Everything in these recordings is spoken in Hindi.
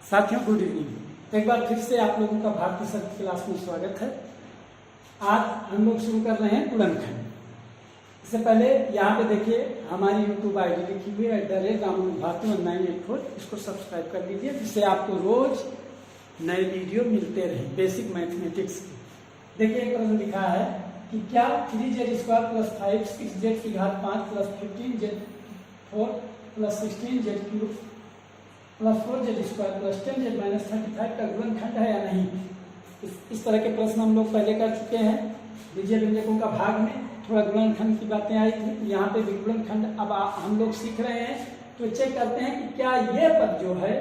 साथियों गुड इवनिंग। एक बार फिर से आप लोगों का भारतीय सब्जेक्ट क्लास में स्वागत है। आज हम लोग शुरू कर रहे हैं गुणनखंड। इससे पहले यहाँ पे देखिए हमारी यूट्यूब आईडी लिखी हुई है @भारती1984। इसको सब्सक्राइब कर लीजिए जिससे आपको रोज नए वीडियो मिलते रहे बेसिक मैथमेटिक्स की। देखिए एक प्रश्न लिखा है कि क्या 3z² + 5 6z⁵ plus 15z4 plus 16z³ plus 4z² plus 10z - 35 का गुणनखंड है या नहीं। इस तरह के प्रश्न हम लोग पहले कर चुके हैं। बीजीय व्यंजकों का भाग में थोड़ा गुणनखंड की बातें आई थी, यहाँ पे भी गुणनखंड अब हम लोग सीख रहे हैं। तो चेक करते हैं कि क्या ये पद जो है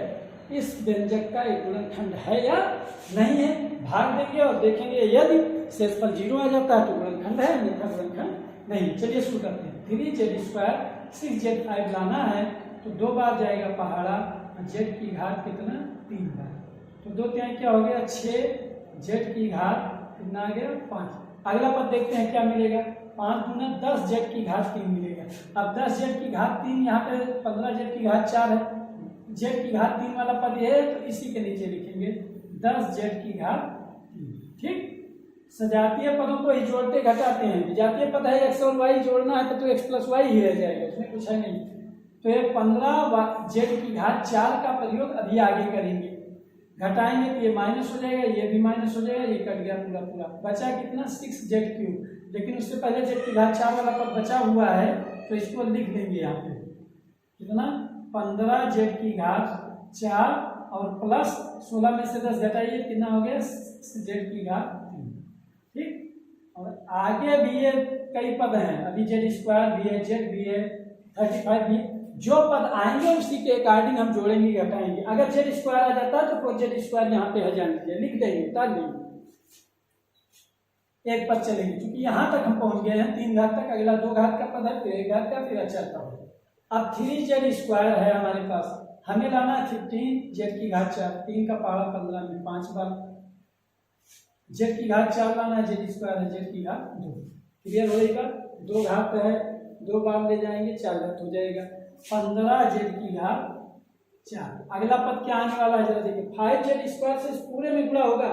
इस व्यंजक का एक गुणनखंड है या नहीं है। भाग देंगे और देखेंगे यदि शेषफल 0 आ जाता है तो गुणनखंड है, अन्यथा गुणनखंड नहीं। चलिए शुरू करते हैं। 3z² 6z5 लाना है तो 2 बार जाएगा पहाड़ा, z की घात कितना 3 बार, तो 2 3 क्या हो गया 6, z की घात कितना आ गया 5। अगला पद देखते हैं क्या मिलेगा। 5 दूना 10 z की घात 3 मिलेगा। अब 10 z की घात 3 यहाँ पे 15 z की घात 4 है। z की घात 3 वाला पद ये है तो इसी के नीचे लिखेंगे 10 z की घात 3। ठीक, सजातीय पदों को ही जोड़ते घटाते हैं। विजातीय पद है x और y, जोड़ना है तो x + y ही रह जाएगा, उसमें कुछ है नहीं। तो ये 15 z की घात 4 का प्रयोग अभी आगे करेंगे। घटाएंगे तो ये माइनस हो जाएगा, ये भी माइनस हो जाएगा, ये कट गया पूरा पूरा। बचा कितना 6z³। लेकिन उससे पहले z की घात 4 वाला पद बचा हुआ है तो इसको लिख देंगे यहाँ पे कितना 15z की घात 4 और प्लस 16 में से 10 घटाइए कितना हो गया z की घात 3। ठीक, और आगे भी ये कई पद हैं, अभी z² भी है, z भी है, 35 भी। जो पद आएंगे उसी के अकॉर्डिंग हम जोड़ेंगे घटाएंगे। अगर z² आ जाता है तो 4z² यहाँ पे हजान लीजिए, लिख देंगे उतार देंगे, एक पद चलेंगे। क्योंकि यहाँ तक हम पहुंच गए हैं 3 घात तक। अगला 2 घात का पद है, फिर 1 घात का, फिर अचर का हो। अब 3z² है हमारे पास, हमें लाना है 15 z की घात 4, 3 का पहाड़ा 15 में 5 बार, z की घात 4 लाना है, z² है, z की घात 2। क्लियर होएगा, 2 घात है, 2 बार ले जाएंगे 4 घात हो जाएगा 15 z की घात 4। अगला पद क्या आने वाला है जरा देखिए, 5z² से पूरे में गुणा होगा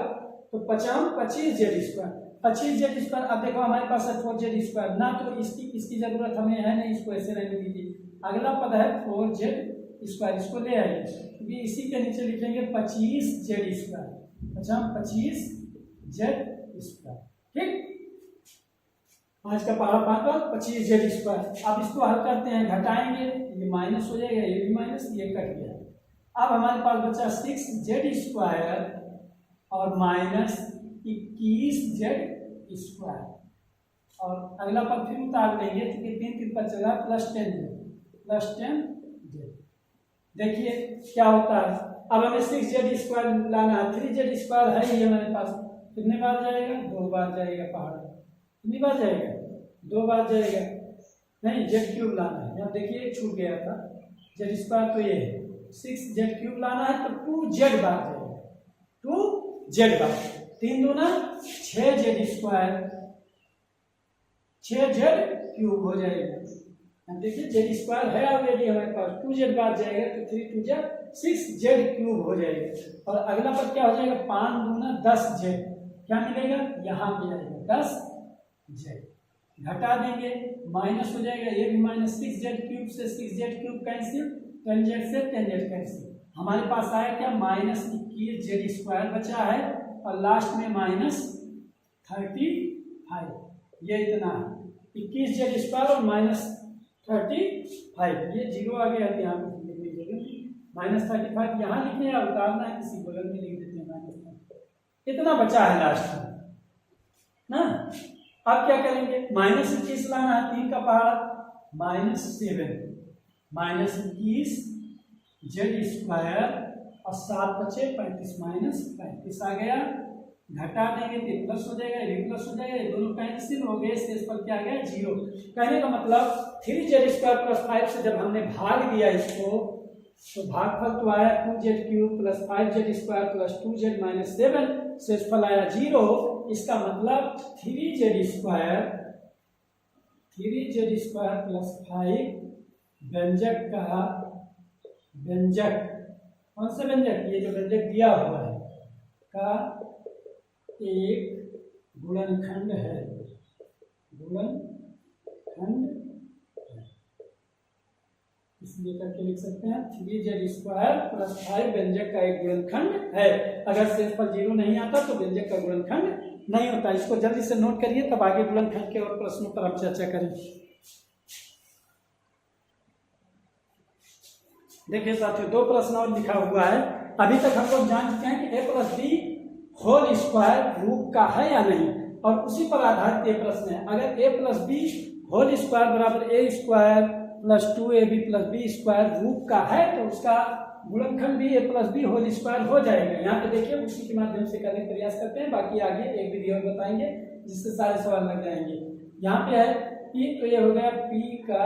तो 25z²। 25z²। अब देखो हमारे पास है 4z² ना, तो इसकी जरूरत हमें है नहीं, इसको ऐसे रहने दीजिए। अगला पद है 4z², इसको ले आइए क्योंकि इसी के नीचे लिखेंगे 25z²। 25z²। ठीक, 5 का पहाड़ा 5 बार 25z²। अब इसको हल करते हैं, घटाएंगे, ये माइनस हो जाएगा, ये भी माइनस, ये कट गया। अब हमारे पास बचा 6z² और माइनस 21z²। और अगला पद फिर उतार देंगे क्योंकि 3 3 पर चला प्लस 10z। देखिए क्या होता है। अब हमें 6z² लाना है, 3z² है ये हमारे पास, कितने बार जाएगा 2 बार जाएगा पहाड़ा, कितनी बार जाएगा 2 बार जाएगा, नहीं z³ लाना है। यहाँ देखिए छूट गया था, z² तो ये है, 6z³ लाना है तो 2z बार जाएगा, 2z बार। 3 दूना 6z², 6z³ हो जाएगा। देखिए z² है ऑलरेडी हमारे पास, 2z बार जाएगा तो 3 2 जा 6z³ हो जाएगा। और अगला पद क्या हो जाएगा 5 दूना 10z, क्या मिलेगा यहाँ पे आएगा 10z। घटा देंगे, माइनस हो जाएगा, ये भी माइनस, 6z³ से 6z³ कैंसिल, 10z से 10z कैंसिल। हमारे पास आया क्या -21z² बचा है और लास्ट में -35, ये इतना है 21z² और -35, ये 0 आ गया है यहाँ पे लिखने की जगह, -35 यहाँ लिखने या उतारना है किसी बगल में लिख देते हैं -35, इतना बचा है लास्ट में ना। अब क्या करेंगे, -21 लाना है, 3 का पहाड़ा -7, -21z² और 7 बचे 35 -35 आ गया। घटा देंगे तो प्लस हो जाएगा, ये प्लस हो जाएगा, ये दोनों कैंसिल हो गए, शेषफल क्या आ गया 0। कहने का मतलब 3z² + 5 से जब हमने भाग दिया इसको तो भागफल तो आया 2z³ + 5z² + 2z - 7, शेषफल आया 0। इसका मतलब 3z² + 5 व्यंजक कौन से व्यंजक, ये जो व्यंजक दिया हुआ है का एक गुणनखंड है, गुणनखंड है, इसलिए करके लिख सकते हैं 3z² + 5 व्यंजक का एक गुणनखंड है। अगर शेषफल 0 नहीं आता तो व्यंजक का गुणनखंड नहीं होता। इसको जल्दी से नोट करिए, तब आगे गुणनखंड के और प्रश्नों पर हम चर्चा करेंगे। देखिए साथियों, 2 प्रश्न और लिखा हुआ है। अभी तक हम लोग जान चुके हैं कि a + b होल स्क्वायर रूप का है या नहीं, और उसी पर आधारित ये प्रश्न है। अगर a + b होल स्क्वायर बराबर a² + 2ab + b² रूप का है तो उसका गुणनखंड भी a + b होल स्क्वायर हो जाएगा। यहाँ पे देखिए, उसी के माध्यम से करने का प्रयास करते हैं। बाकी आगे एक वीडियो में बताएंगे जिससे सारे सवाल लग जाएंगे। यहाँ पे है p, तो ये हो गया p का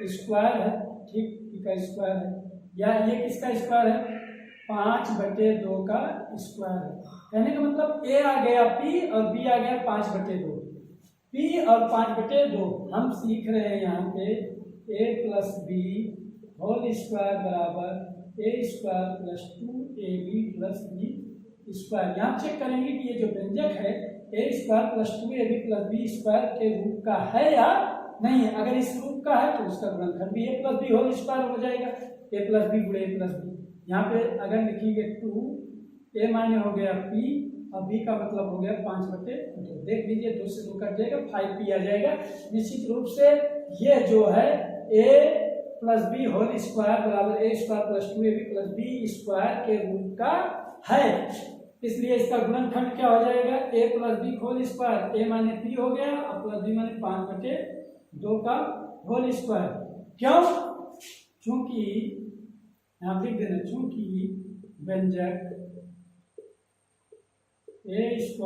स्क्वायर है, ठीक, p का स्क्वायर है, या ये किसका स्क्वायर है, 5/2 का स्क्वायर है। कहने का मतलब a आ गया p और b आ गया 5/2। p और 5/2 हम सीख रहे हैं यहाँ पे a + b होल स्क्वायर बराबर a² + 2ab + b²। यहाँ चेक करेंगे कि ये जो व्यंजक है a² + 2ab + b² के रूप का है या नहीं। अगर इस रूप का है तो उसका गुणनखंड भी a + b होल स्क्वायर हो जाएगा, a + b × a + b। यहाँ पे अगर लिखिएगा 2, a माने हो गया p और b का मतलब हो गया 5/2। देख लीजिए, 2 से 2 कट जाएगा, 5p आ जाएगा। निश्चित रूप से ये जो है a + b होल स्क्वायर बराबर a² + 2ab + b² के रूप का है। इसलिए इसका गुणनखंड क्या हो जाएगा, a + b whole square. a माने p हो गया और +b माने 5/2 का होल स्क्वायर। क्यों? चूंकि यहाँ लिख देना, चूंकि व्यंजक a² +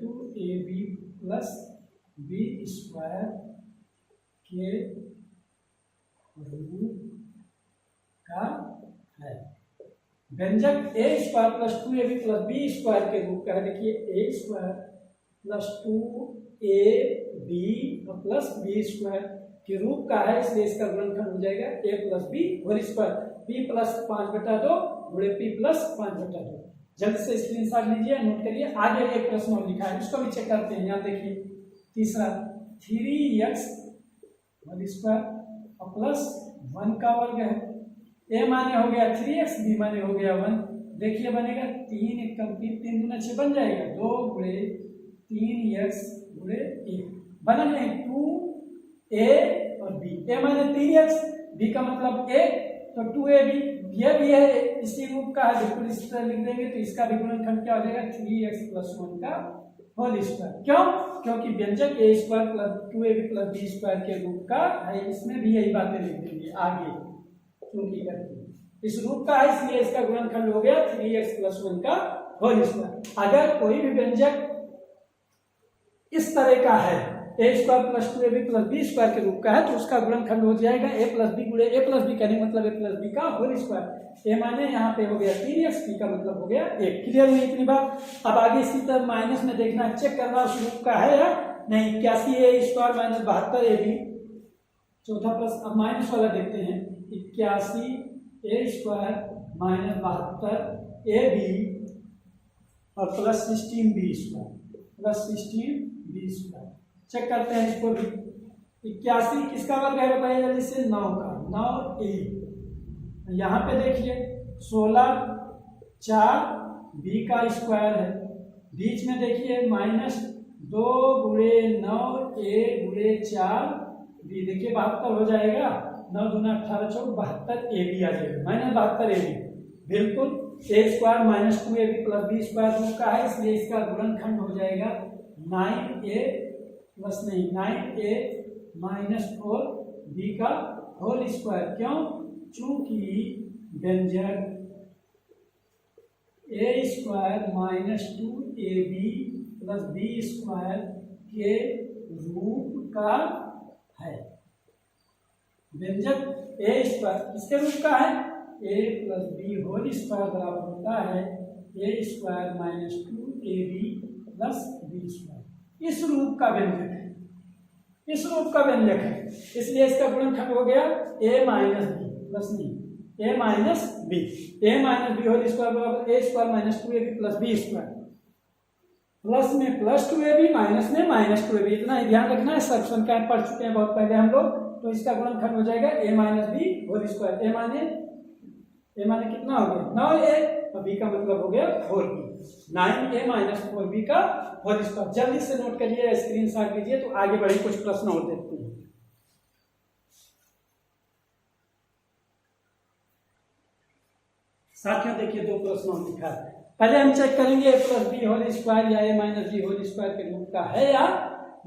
2ab + b² के रूप का है। व्यंजक a² + 2ab + b² के रूप का है। देखिए, a² + 2ab + b² के रूप का है, इसलिए इसका गुणनखंड हो जाएगा a + b whole square, b + 5/2 × p + 5/2। जल्द से स्क्रीनशॉट लीजिए, नोट करिए। आगे एक प्रश्न और लिखा है, उसको भी चेक करते हैं। यहाँ देखिए, तीसरा 3x² + 1 का वर्ग है। a माने हो गया 3x, b माने हो गया 1। देखिए बनेगा 3 × 3 × 6 बन जाएगा, 2 × 3x × 1 बना नहीं, 2a और b। a माने 3x, b का मतलब 1, तो 2ab यह भी है इसी रूप का है, बिल्कुल इस तरह लिख देंगे तो इसका भी गुणनखंड क्या हो जाएगा, 3x + 1 का होल स्क्वायर। क्यों? क्योंकि व्यंजक a² + 2ab + b² के रूप का है। इसमें भी यही बातें लिख देंगे आगे, क्योंकि करके इस रूप का है, इसलिए इसका गुणनखंड हो गया 3x + 1 का होल स्क्वायर। अगर कोई भी व्यंजक इस तरह का है, a² + 2ab + b² के रूप का है, तो उसका गुणनखंड हो जाएगा a + b × a + b, कहने मतलब a + b का होल स्क्वायर। a माने यहाँ पे हो गया 3x, b का मतलब हो गया 1। क्लियर हुई इतनी बात? अब आगे इसी तरह माइनस में देखना, चेक करना उस रूप का है या नहीं। 81a² - 72ab, चौथा प्रश्न। अब माइनस वाला देखते हैं, 81a² - 72ab और +16b² +16b²। चेक करते हैं इसको भी। 81 किसका वर्ग है बताइए जल्दी से, 9 का, 9a। यहाँ पे देखिए 16 4 b का स्क्वायर है, बीच में देखिए -2 × 9a × 4b, देखिए 72 हो जाएगा, 9 × 2 = 18 = 72ab आ जाएगा, -72ab। बिल्कुल a² - 2ab + b² रूप का है, इसलिए इसका गुणनखंड हो जाएगा 9a - 4b का होल स्क्वायर। क्यों? चूंकि व्यंजक a² - 2ab + b² के रूप का है। व्यंजक a² किसके रूप का है, a + b होल स्क्वायर बराबर होता है a² - 2ab + b²। इस रूप का व्यंजक है, इस रूप का व्यंजक है, इसलिए इसका गुणनखंड हो गया a - b, प्लस नहीं a minus b whole square बराबर a square minus 2ab plus b square, plus में प्लस 2ab माइनस में माइनस 2ab, इतना ही ध्यान रखना है। सेक्शन का पढ़ चुके हैं बहुत पहले हम लोग, तो इसका गुणनखंड हो जाएगा a minus b whole square. A माने कितना हो गया 9a, और b का मतलब हो गया 4b, 9a माइनस 4b का होल स्क्वायर। जल्दी से नोट करिए, स्क्रीनशॉट लीजिए, तो आगे बढ़े कुछ प्रश्न और देखते हैं। साथियों देखिए दो प्रश्न हम लिखा है। पहले हम चेक करेंगे ए प्लस बी होल स्क्वायर या ए माइनस बी होल स्क्वायर के रूप का है या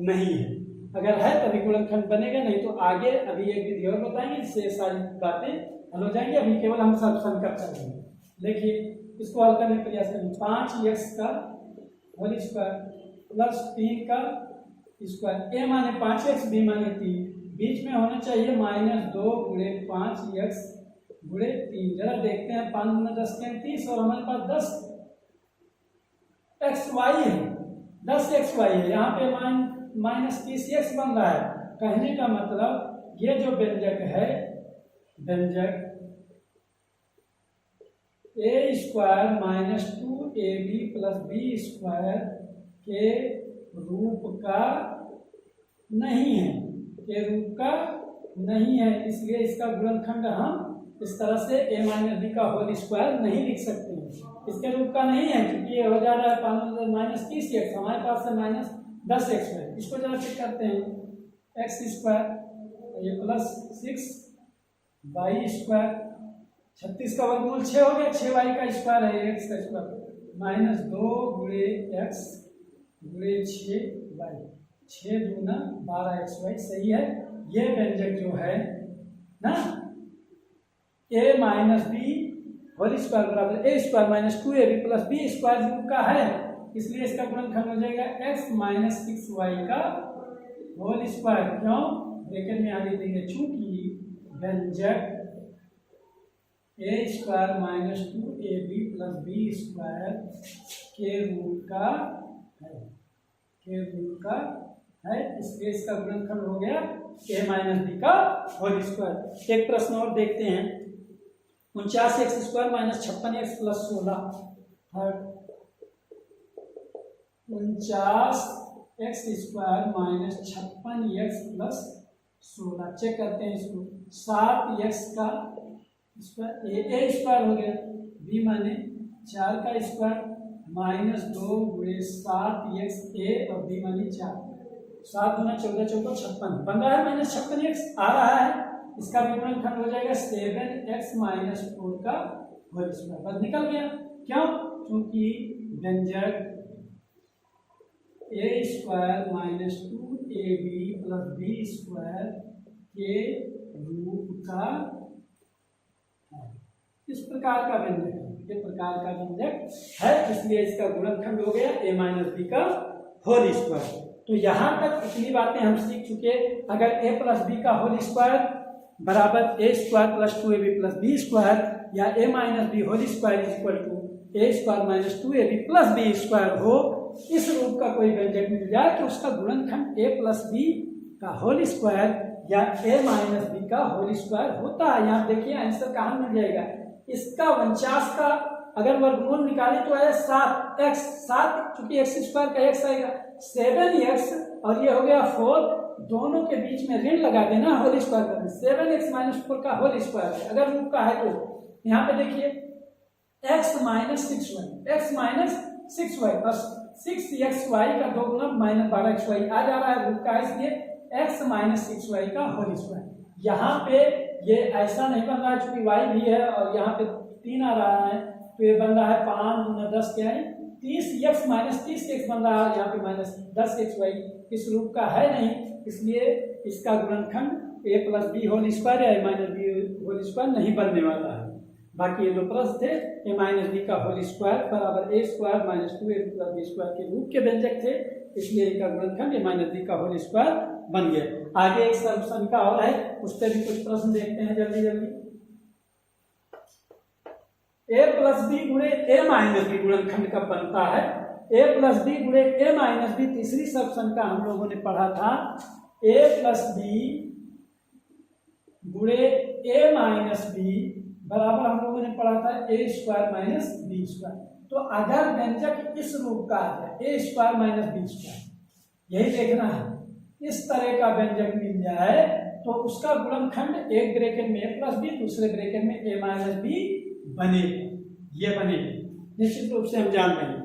नहीं है। अगर है तभी गुणनखंड बनेगा, नहीं तो आगे अभी एक विधि और बताएंगे जिससे सारी बातें हल हो जाएंगी। अभी केवल हम सॉल्यूशन कर चलेंगे। देखिए इसको हल करने का प्रयास करेंगे। 5x का होल स्क्वायर प्लस 3 का स्क्वायर, ए माने 5x बी माने 3, बीच में होना चाहिए -2 गुणे 5x गुणे 3। जरा देखते हैं 5 में 10 के 30 और हमारे पास 10 xy है, 10 xy है, यहाँ पे -30x बन रहा है। कहने का मतलब ये जो व्यंजक है, व्यंजक a square minus 2ab plus b square के रूप का नहीं है, के रूप का नहीं है, इसलिए इसका गुणनखंड हम इस तरह से a माइनस बी का होल स्क्वायर नहीं लिख सकते हैं। इसके रूप का नहीं है क्योंकि ये हो जा रहा है -30x, हमारे पास है -10x है। इसको जरा चेक करते हैं, x स्क्वायर ये प्लस 6y स्क्वायर, 36 का वर्गमूल 6 हो गया, 6y का स्क्वायर है x का स्क्वायर, -2 गुणे x गुणे 6y, 6 दूना 12xy सही है। ये व्यंजक जो है ना a minus b whole square बराबर a square minus 2ab plus b square रूप का है, इसलिए इसका गुणनखंड हो जाएगा x माइनस 6y का होल स्क्वायर। क्यों? ब्रैकेट में आगे देंगे, चूंकि व्यंजक a square minus 2ab plus b square के रूप का है, के रूप का है, इसलिए इसका गुणनखंड हो गया a माइनस बी का होल स्क्वायर। एक प्रश्न और देखते हैं, 49x square minus 56x plus 16, 49x square minus 56x plus 16, check करते हैं इसको। 7x का स्क्वायर ए स्क्वायर हो गया, बी माने 4 का स्क्वायर -2 गुणे 7x ए और बी माने 4, 7 गुना 14 14 56 बन रहा है, -56x आ रहा है। इसका गुणनखंड हो जाएगा 7x माइनस 4 का होल स्क्वायर, बस निकल गया। क्यों? क्योंकि व्यंजक a square minus 2ab plus b square के रूप का है, इस प्रकार का व्यंजक है, ये प्रकार का व्यंजक है, इसलिए इसका गुणनखंड हो गया a माइनस बी का होल स्क्वायर। तो यहाँ तक इतनी बातें हम सीख चुके। अगर a प्लस बी का होल स्क्वायर बराबर a square plus 2ab plus b square या a minus b whole square is equal to a square minus 2ab plus b square हो, इस रूप का कोई व्यंजक मिल जाए तो उसका गुणनखंड a प्लस बी का होल स्क्वायर या a माइनस बी का होल स्क्वायर होता है। यहाँ देखिए आंसर कहाँ मिल जाएगा, इसका 49 का अगर वर्गमूल निकाले तो है 7x, 7 चूंकि x स्क्वायर का x आएगा, 7x और ये हो गया 4, दोनों के बीच में ऋण लगा देना, होल स्क्वायर करना, 7x माइनस 4 का होल स्क्वायर है अगर रूप का है तो। यहाँ पे देखिए x minus 6y, x minus 6y और 6xy का 2 गुना -12xy आ जा रहा है, रूप का है, इसलिए x माइनस 6y का होल स्क्वायर। यहाँ पे ये ऐसा नहीं बन रहा है चूंकि y भी है और यहाँ पे 3 आ रहा है, तो ये बन रहा है 5 गुना 10 क्या है 30x माइनस 30x बन रहा है, यहाँ पे -10xy इस रूप का है नहीं, इसलिए इसका गुणनखंड a plus b whole square या a minus b whole square नहीं बनने वाला है। बाकी ये जो प्रश्न थे a माइनस बी का होल स्क्वायर बराबर a square minus 2ab plus b square के रूप के व्यंजक थे, इसलिए इनका गुणनखंड a माइनस बी का होल स्क्वायर बन गया। आगे एक सॉल्यूशन का और है, उस पर भी कुछ प्रश्न देखते हैं जल्दी जल्दी। a प्लस बी गुणे ए माइनस बी गुणनखंड कब बनता है? a प्लस बी गुणे ए माइनस बी तीसरी सॉल्यूशन का हम लोगों ने पढ़ा था। a प्लस बी गुणे ए माइनस बी बराबर हम लोगों ने पढ़ा था ए स्क्वायर माइनस बी स्क्वायर। तो अगर व्यंजक इस रूप का है ए स्क्वायर माइनस बी स्क्वायर, यही देखना है, इस तरह का व्यंजक मिल जाए तो उसका गुणनखंड एक ब्रैकेट में ए प्लस बी, दूसरे ब्रैकेट में ए माइनस बी बनेगा, ये बनेगा निश्चित रूप से हम जान रहे हैं,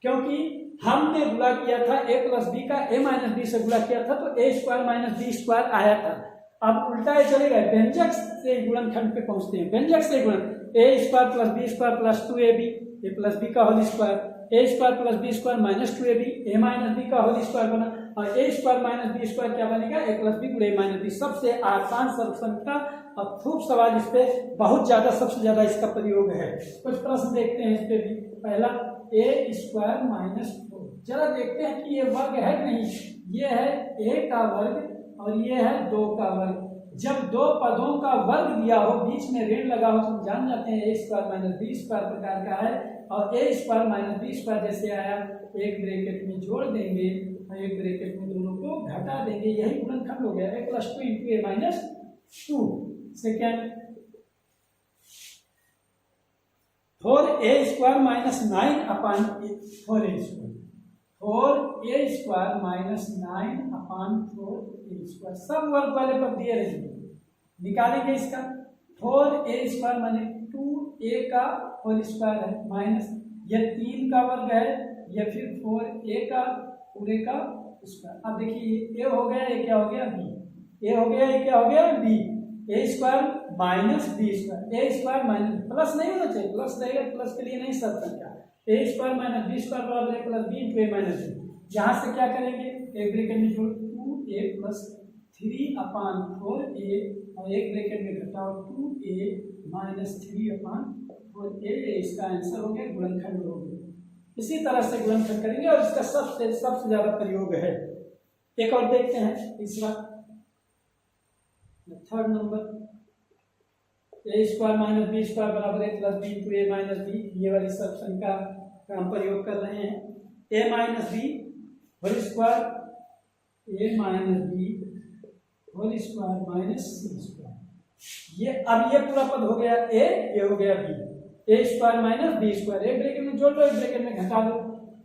क्योंकि हमने गुणा किया था ए प्लस बी का ए माइनस बी से गुणा किया था तो ए स्क्वायर माइनस बी स्क्वायर आया था। अब उल्टा ही चलेगा, व्यंजक से गुणनखंड पे पहुंचते हैं, व्यंजक से गुणन a square plus b square plus 2ab a plus b का whole square, a square plus b square minus 2ab a minus b का होल स्क्वायर बना, और a square minus b square क्या बनेगा, ए प्लस बी गुणे ए माइनस बी। सबसे आसान सर्वसंख्या। अब खूब सवाल इस पे बहुत ज्यादा, सबसे ज्यादा इसका प्रयोग है। कुछ प्रश्न देखते हैं इस पे भी। पहला ए स्क्वायर माइनस 4, जरा देखते हैं कि ये वर्ग है नहीं, ये है ए का वर्ग और ये है 2 का वर्ग। जब दो पदों का वर्ग दिया हो, बीच में ऋण लगा हो, तो हम जान जाते हैं ए स्क्वायर माइनस बी स्क्वायर प्रकार का है, और a square minus b square जैसे आया एक ब्रैकेट में जोड़ देंगे और एक ब्रैकेट में दोनों को घटा देंगे, यही गुणनखंड हो गया a plus 2 into a minus 2। Second 4a square minus 9 upon 4a square, 4a square minus 9 upon 4a square, सब वर्ग वाले पर दिए रहेंगे, निकालेंगे इसका। 4a स्क्वायर माने 2a का होल स्क्वायर है माइनस ये 3 का वर्ग है, या फिर 4a का पूरे का स्क्वायर। अब देखिए a हो गया, ये क्या हो गया b, a हो गया, ये क्या हो गया b, A square minus b square, a square minus, plus नहीं होना चाहिए, प्लस रहेगा, प्लस के लिए नहीं सब संख्या, ए स्क्वायर माइनस बी स्क्वायर बराबर है plus b into a minus B. यहाँ से क्या करेंगे, एक ब्रैकेट में जोड़ 2a प्लस 3 अपान 4a और एक ब्रैकेट में घटाओ 2a माइनस 3 अपान 4a, इसका आंसर हो गया, गुणनखंड हो गया। इसी तरह से गुणनखंड करेंगे और इसका सबसे ज्यादा प्रयोग है। एक और देखते हैं, तीसरा थर्ड नंबर, ए स्क्वायर माइनस बी स्क्वायर बराबर है plus b into a minus B, ये वाली सब संख्या का हम प्रयोग कर रहे हैं। A minus b whole square, a minus b whole square minus c square, ये अब ये पूरा पद हो गया ए, ये हो गया बी, ए स्क्वायर माइनस बी स्क्वायर, एक ब्रैकेट में जोड़ लो, एक ब्रैकेट में घटा दो,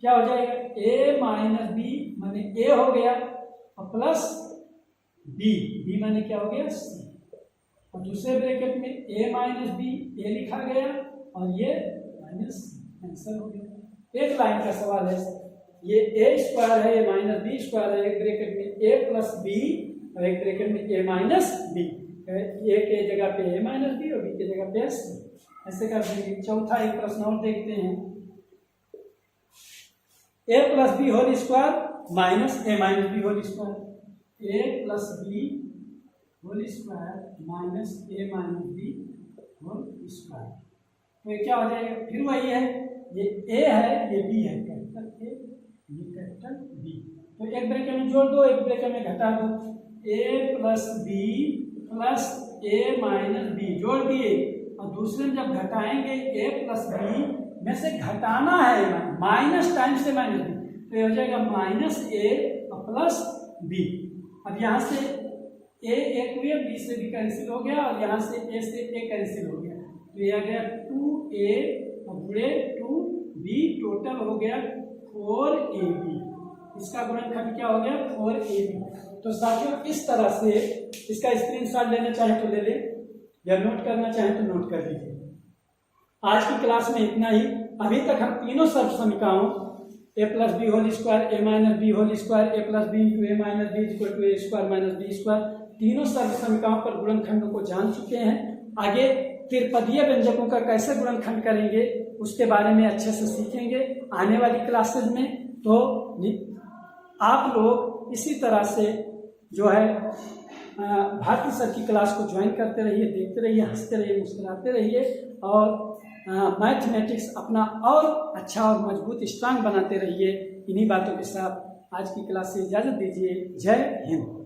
क्या हो जाएगा, ए माइनस बी माने ए हो गया और प्लस बी, बी माने क्या हो गया सी, और दूसरे ब्रैकेट में a माइनस बी, ए लिखा गया और ये माइनस सी, आंसर हो गया। एक लाइन का सवाल है, ये a स्क्वायर है, ये माइनस बी स्क्वायर है, एक ब्रैकेट में a प्लस बी और एक ब्रैकेट में a माइनस बी, ए के जगह पे a माइनस बी और बी के जगह पे सी, ऐसे कर देंगे। चौथा एक प्रश्न और देखते हैं, a plus b whole square minus a minus b whole square, a plus b whole square minus a minus b whole square, तो ये क्या हो जाएगा, फिर वही है, ये a है, ये b है, कैपिटल A ये कैपिटल B, तो एक ब्रैकेट में जोड़ दो, एक ब्रैकेट में घटा दो, a plus b plus a minus b जोड़ दिए, और दूसरे में जब घटाएंगे a प्लस बी में से घटाना है माइनस टाइम्स से माइनस बी, तो ये हो जाएगा माइनस ए और प्लस बी। अब यहाँ से a एक हुए, b से b कैंसिल हो गया और यहाँ से a से a कैंसिल हो गया, तो ये आ गया 2a और बुरे 2b, टोटल हो गया 4ab, इसका गुणनखंड क्या हो गया 4ab। तो साथियों इस तरह से इसका स्क्रीनशॉट लेना चाहे तो ले ले, या नोट करना चाहे तो नोट कर लीजिए। आज की क्लास में इतना ही। अभी तक हम तीनों सर्वसमीकरणों a plus b whole square, a minus b whole square, a plus b into a minus b equal to a square minus b square, तीनों सर्वसमीकरणों पर गुणनखंडों को जान चुके हैं। आगे त्रिपदीय व्यंजकों का कैसे गुणनखंड करेंगे उसके बारे में अच्छे से सीखेंगे आने वाली क्लासेज में। तो आप लोग इसी तरह से जो है भारती सर की क्लास को ज्वाइन करते रहिए, देखते रहिए, हंसते रहिए, मुस्कुराते रहिए, और मैथमेटिक्स अपना और अच्छा और मजबूत स्ट्रांग बनाते रहिए। इन्हीं बातों के साथ आज की क्लास से इजाज़त दीजिए। जय हिंद।